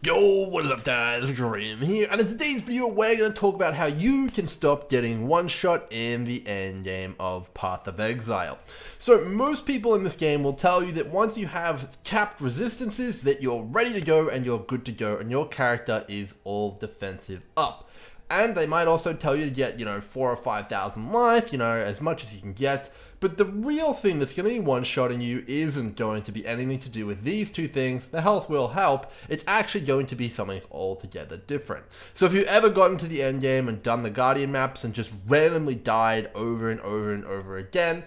Yo, what is up guys, Grim here, and in today's video we're going to talk about how you can stop getting one-shot in the endgame of Path of Exile. So most people in this game will tell you that once you have capped resistances that you're ready to go and you're good to go and your character is all defensive up. And they might also tell you to get, 4,000 or 5,000 life, as much as you can get. But the real thing that's going to be one-shotting you isn't going to be anything to do with these two things. The health will help. It's actually going to be something altogether different. So if you've ever gotten to the end game and done the Guardian maps and just randomly died over and over and over again,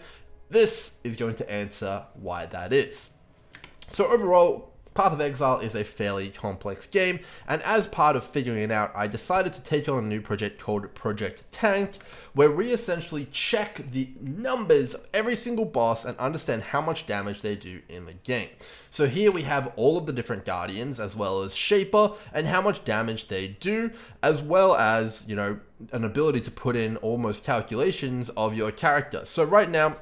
this is going to answer why that is. So overall, Path of Exile is a fairly complex game, and as part of figuring it out, I decided to take on a new project called Project Tank, where we essentially check the numbers of every single boss and understand how much damage they do in the game. So here we have all of the different Guardians, as well as Shaper, and how much damage they do, as well as, an ability to put in almost calculations of your character. So right now,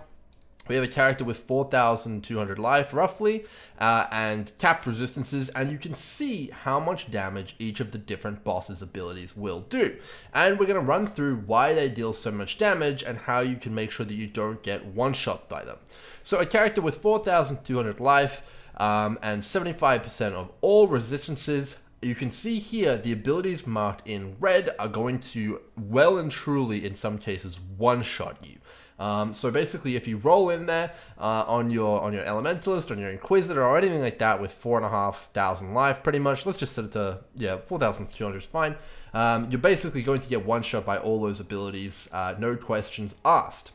we have a character with 4,200 life, roughly, and capped resistances, and you can see how much damage each of the different bosses' abilities will do. And we're going to run through why they deal so much damage and how you can make sure that you don't get one-shot by them. So a character with 4,200 life and 75% of all resistances, you can see here the abilities marked in red are going to well and truly, in some cases, one-shot you. So basically, if you roll in there on your Elementalist, on your Inquisitor, or anything like that with 4,500 life, pretty much, let's just set it to 4,200 is fine. You're basically going to get one shot by all those abilities, no questions asked.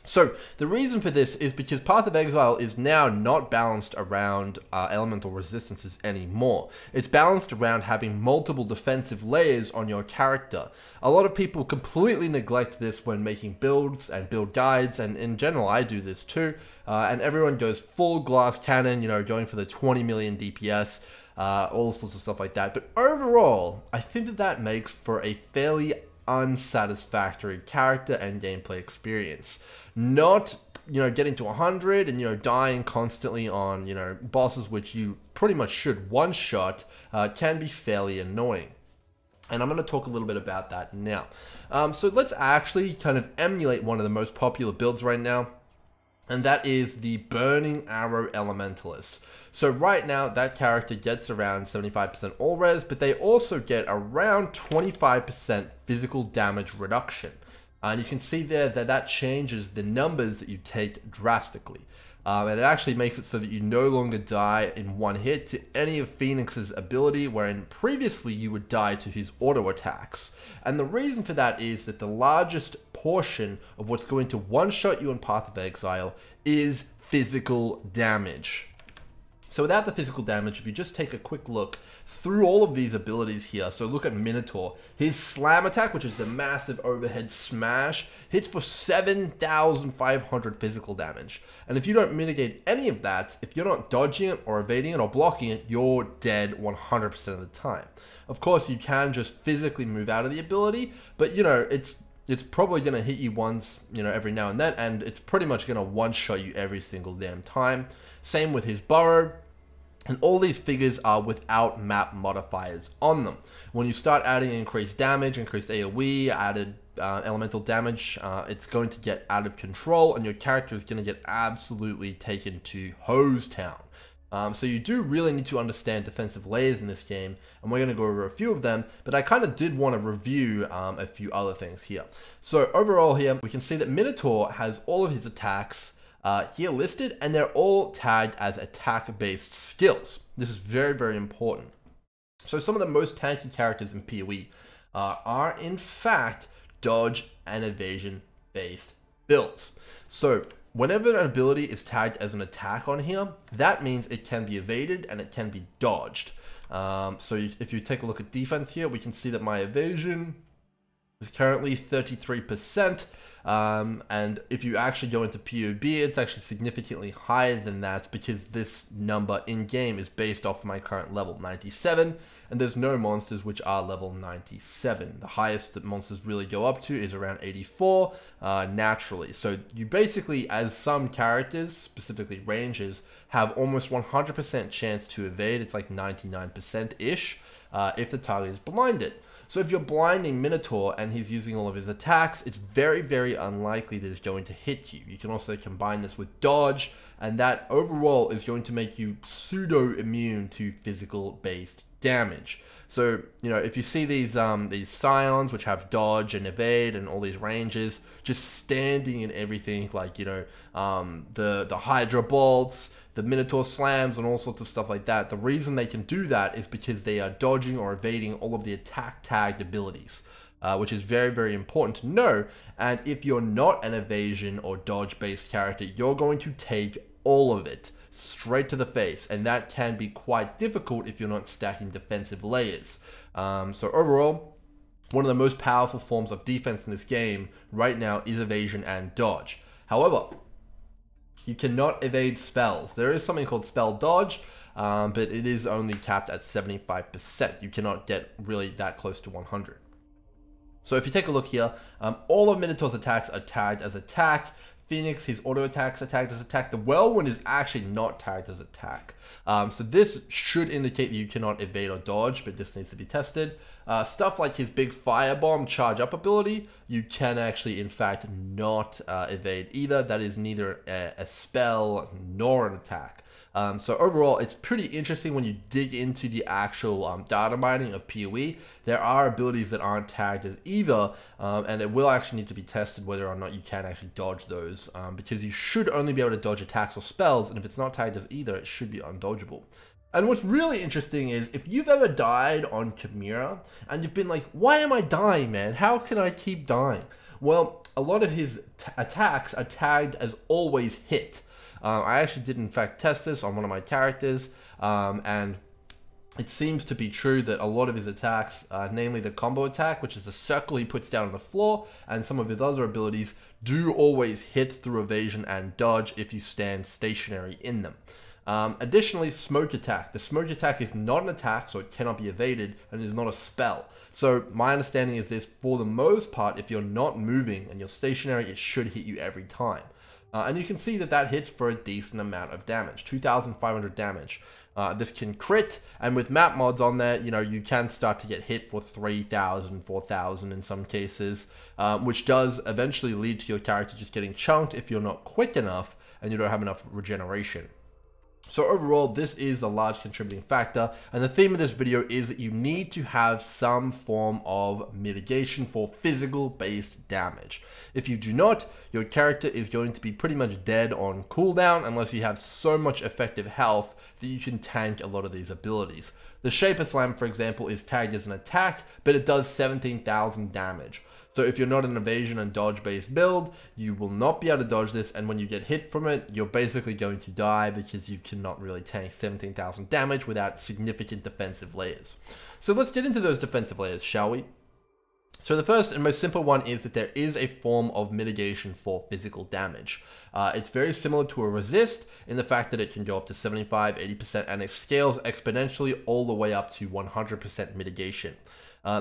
So the reason for this is because Path of Exile is now not balanced around elemental resistances anymore. It's balanced around having multiple defensive layers on your character. A lot of people completely neglect this when making builds and build guides, and in general I do this too, and everyone goes full glass cannon, going for the 20 million DPS, all sorts of stuff like that. But overall, I think that makes for a fairly unsatisfactory character and gameplay experience. Not, getting to 100 and, dying constantly on, bosses which you pretty much should one-shot can be fairly annoying. And I'm going to talk a little bit about that now. So let's actually kind of emulate one of the most popular builds right now, and that is the Burning Arrow Elementalist. So right now, that character gets around 75% all res, but they also get around 25% physical damage reduction. And you can see there that that changes the numbers that you take drastically. And it actually makes it so that you no longer die in one hit to any of Phoenix's ability, wherein previously you would die to his auto attacks. And the reason for that is that the largest portion of what's going to one-shot you in Path of Exile is physical damage. So without the physical damage, if you just take a quick look through all of these abilities here, so look at Minotaur. His slam attack, which is the massive overhead smash, hits for 7,500 physical damage. And if you don't mitigate any of that, if you're not dodging it or evading it or blocking it, you're dead 100% of the time. Of course, you can just physically move out of the ability, but it's probably going to hit you once, every now and then, and it's pretty much going to one-shot you every single damn time. Same with his Burrow, and all these figures are without map modifiers on them. When you start adding increased damage, increased AoE, added elemental damage, it's going to get out of control, and your character is going to get absolutely taken to hose town. So you do really need to understand defensive layers in this game, and we're going to go over a few of them, but I kind of did want to review a few other things here. So overall here, we can see that Minotaur has all of his attacks here listed, and they're all tagged as attack-based skills. This is very, very important. So some of the most tanky characters in PoE are in fact dodge and evasion-based builds. So whenever an ability is tagged as an attack on here, that means it can be evaded and it can be dodged. If you take a look at defense here, we can see that my evasion is currently 33%. And if you actually go into POB, it's actually significantly higher than that because this number in game is based off my current level 97, and there's no monsters which are level 97. The highest that monsters really go up to is around 84 naturally. So you basically, as some characters, specifically rangers, have almost 100% chance to evade. It's like 99%-ish if the target is blinded. So if you're blinding Minotaur and he's using all of his attacks, it's very, very unlikely that he's going to hit you. You can also combine this with dodge, and that overall is going to make you pseudo-immune to physical-based damage. So, you know, if you see these scions which have dodge and evade and all these ranges just standing in everything, like, you know, the Hydra bolts, the Minotaur slams, and all sorts of stuff like that, the reason they can do that is because they are dodging or evading all of the attack tagged abilities, which is very, very important to know. And if you're not an evasion or dodge based character, you're going to take all of it straight to the face, and that can be quite difficult if you're not stacking defensive layers. So overall, one of the most powerful forms of defense in this game right now is evasion and dodge. However, you cannot evade spells. There is something called spell dodge, but it is only capped at 75%. You cannot get really that close to 100. So if you take a look here, all of Minotaur's attacks are tagged as attack. Phoenix, his auto attacks are tagged as attack. The Whirlwind is actually not tagged as attack. So this should indicate that you cannot evade or dodge, but this needs to be tested. Stuff like his big Firebomb charge up ability, you can actually in fact not evade either. That is neither a spell nor an attack. So overall, it's pretty interesting when you dig into the actual data mining of PoE. There are abilities that aren't tagged as either, and it will actually need to be tested whether or not you can actually dodge those, because you should only be able to dodge attacks or spells, and if it's not tagged as either, it should be undodgeable. And what's really interesting is if you've ever died on Chimera and you've been like, why am I dying, man? How can I keep dying? Well, a lot of his attacks are tagged as always hit. I actually did in fact test this on one of my characters, and it seems to be true that a lot of his attacks, namely the combo attack, which is a circle he puts down on the floor, and some of his other abilities do always hit through evasion and dodge if you stand stationary in them. Additionally, smoke attack. The smoke attack is not an attack, so it cannot be evaded, and is not a spell. So my understanding is this, for the most part, if you're not moving and you're stationary, it should hit you every time. And you can see that that hits for a decent amount of damage, 2,500 damage. This can crit, and with map mods on there, you know, you can start to get hit for 3,000, 4,000 in some cases, which does eventually lead to your character just getting chunked if you're not quick enough and you don't have enough regeneration. So overall, this is a large contributing factor, and the theme of this video is that you need to have some form of mitigation for physical-based damage. If you do not, your character is going to be pretty much dead on cooldown unless you have so much effective health that you can tank a lot of these abilities. The Shaper Slam, for example, is tagged as an attack, but it does 17,000 damage. So if you're not an evasion and dodge based build, you will not be able to dodge this, and when you get hit from it, you're basically going to die because you cannot really tank 17,000 damage without significant defensive layers. So let's get into those defensive layers, shall we? So the first and most simple one is that there is a form of mitigation for physical damage. It's very similar to a resist in the fact that it can go up to 75, 80%, and it scales exponentially all the way up to 100% mitigation.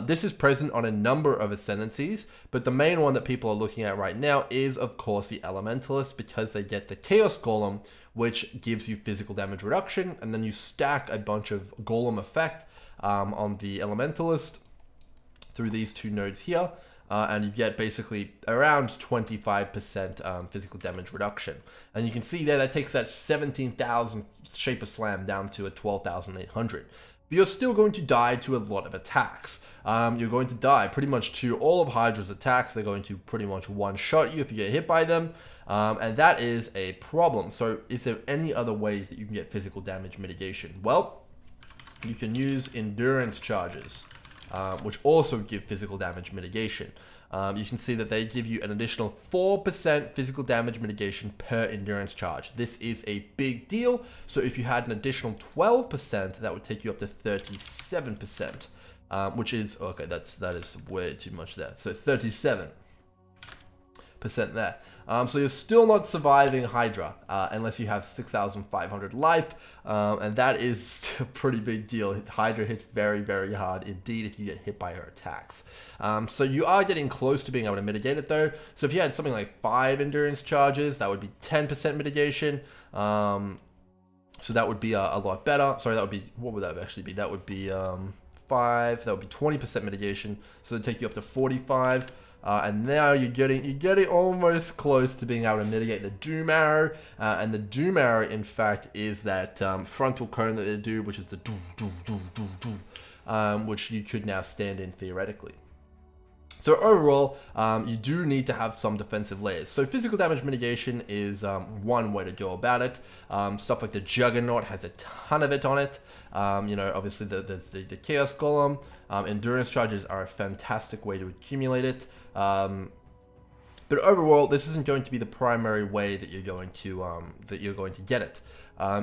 This is present on a number of ascendancies, but the main one that people are looking at right now is, of course, the Elementalist, because they get the Chaos Golem, which gives you physical damage reduction, and then you stack a bunch of Golem effect on the Elementalist through these two nodes here, and you get basically around 25% physical damage reduction. And you can see there that takes that 17,000 Shaper Slam down to a 12,800. But you're still going to die to a lot of attacks. You're going to die pretty much to all of Hydra's attacks. They're going to pretty much one-shot you if you get hit by them, and that is a problem. So is there any other ways that you can get physical damage mitigation? Well, you can use endurance charges, which also give physical damage mitigation. You can see that they give you an additional 4% physical damage mitigation per endurance charge. This is a big deal. So if you had an additional 12%, that would take you up to 37%, which is, okay, that is way too much there. So 37. there. So you're still not surviving Hydra unless you have 6,500 life, and that is a pretty big deal. Hydra hits very, very hard indeed if you get hit by her attacks. So you are getting close to being able to mitigate it though. So if you had something like 5 endurance charges, that would be 10% mitigation. So that would be a lot better. Sorry, that would be, what would that actually be? That would be 5, that would be 20% mitigation. So it'd take you up to 45. And now you're getting almost close to being able to mitigate the Doom Arrow. And the Doom Arrow, in fact, is that frontal cone that they do, which is the which you could now stand in theoretically. So overall, you do need to have some defensive layers. So physical damage mitigation is one way to go about it. Stuff like the Juggernaut has a ton of it on it. You know, obviously there's the Chaos Golem. Endurance charges are a fantastic way to accumulate it. But overall, this isn't going to be the primary way that you're going to get it.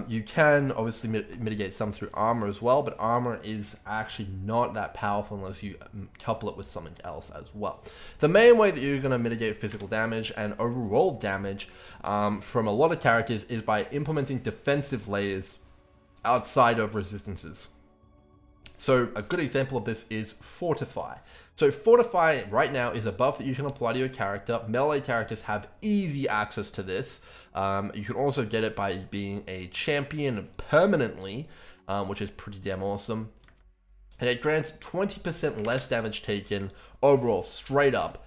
You can obviously mitigate some through armor as well, but armor is actually not that powerful unless you couple it with something else as well. The main way that you're going to mitigate physical damage and overall damage from a lot of characters is by implementing defensive layers outside of resistances. So a good example of this is Fortify. So Fortify right now is a buff that you can apply to your character. Melee characters have easy access to this. You can also get it by being a champion permanently, which is pretty damn awesome. And it grants 20% less damage taken overall, straight up,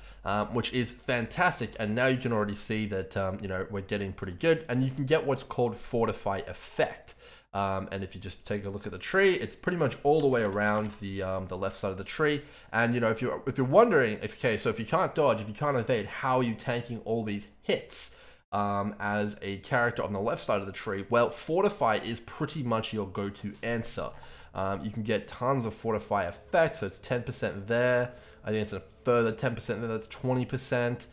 which is fantastic. And now you can already see that you know, we're getting pretty good. And you can get what's called Fortify effect. And if you just take a look at the tree, it's pretty much all the way around the left side of the tree. And you know, if you're wondering, so if you can't dodge, if you can't evade, how are you tanking all these hits as a character on the left side of the tree? Well, Fortify is pretty much your go-to answer. You can get tons of Fortify effects, so it's 10% there. I think it's a further 10% there, that's 20%.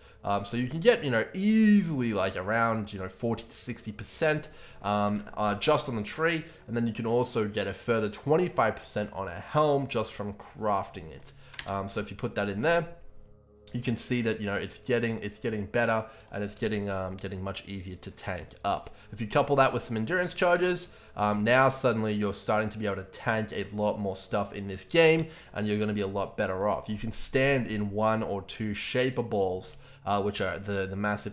So you can get, you know, easily like around, you know, 40 to 60% just on the tree. And then you can also get a further 25% on a helm just from crafting it. So if you put that in there, you can see that, you know, it's getting better, and it's getting much easier to tank up. If you couple that with some endurance charges, now suddenly you're starting to be able to tank a lot more stuff in this game, and you're going to be a lot better off. You can stand in 1 or 2 shaper balls, which are the massive,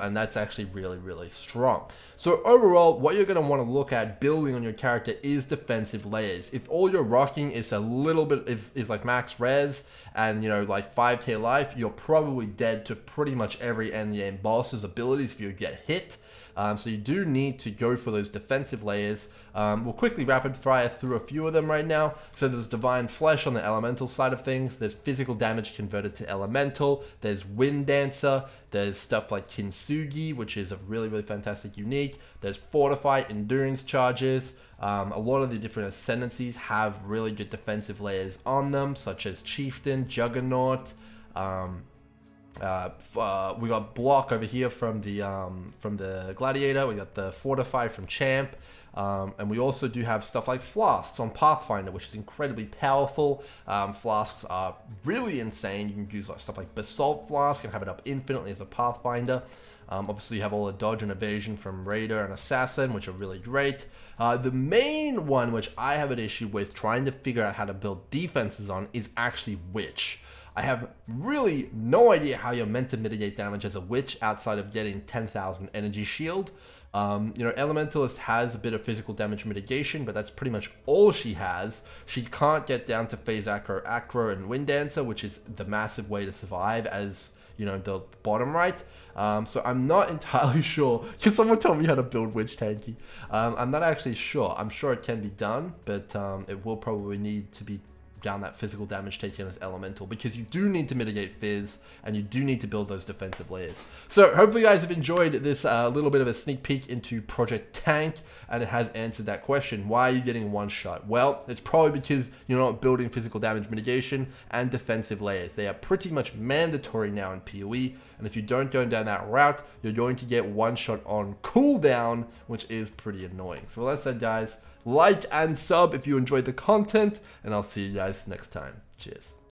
and that's actually really, really strong. So overall, what you're going to want to look at building on your character is defensive layers. If all you're rocking is a little bit, is like max res and, you know, like 5k life, you're probably dead to pretty much every endgame boss's abilities if you get hit. So you do need to go for those defensive layers. We'll quickly rapid fire through a few of them right now. So there's Divine Flesh on the elemental side of things. There's physical damage converted to elemental. There's Wind Dancer. There's stuff like Kintsugi, which is a really, really fantastic unique. There's Fortify, endurance charges. A lot of the different ascendancies have really good defensive layers on them, such as Chieftain, Juggernaut. We got Block over here from the Gladiator. We got the Fortify from Champ. And we also do have stuff like Flasks on Pathfinder, which is incredibly powerful. Flasks are really insane. You can use like stuff like Basalt Flask and have it up infinitely as a Pathfinder. Obviously, you have all the dodge and evasion from Raider and Assassin, which are really great. The main one, which I have an issue with trying to figure out how to build defenses on, is actually Witch. I have really no idea how you're meant to mitigate damage as a Witch outside of getting 10,000 energy shield. You know, Elementalist has a bit of physical damage mitigation, but that's pretty much all she has. She can't get down to phase acro and Wind Dancer, which is the massive way to survive, as you know, the bottom right. So I'm not entirely sure. Can someone tell me how to build Witch Tanky? I'm not actually sure. I'm sure it can be done, but it will probably need to be down that physical damage taken as elemental, because you do need to mitigate fizz and you do need to build those defensive layers. So hopefully you guys have enjoyed this little bit of a sneak peek into Project Tank, and it has answered that question. Why are you getting one shot? Well, it's probably because you're not building physical damage mitigation and defensive layers. They are pretty much mandatory now in PoE, and if you don't go down that route, you're going to get one shot on cooldown, which is pretty annoying. So with that said, guys, like and sub if you enjoyed the content, and I'll see you guys next time. Cheers.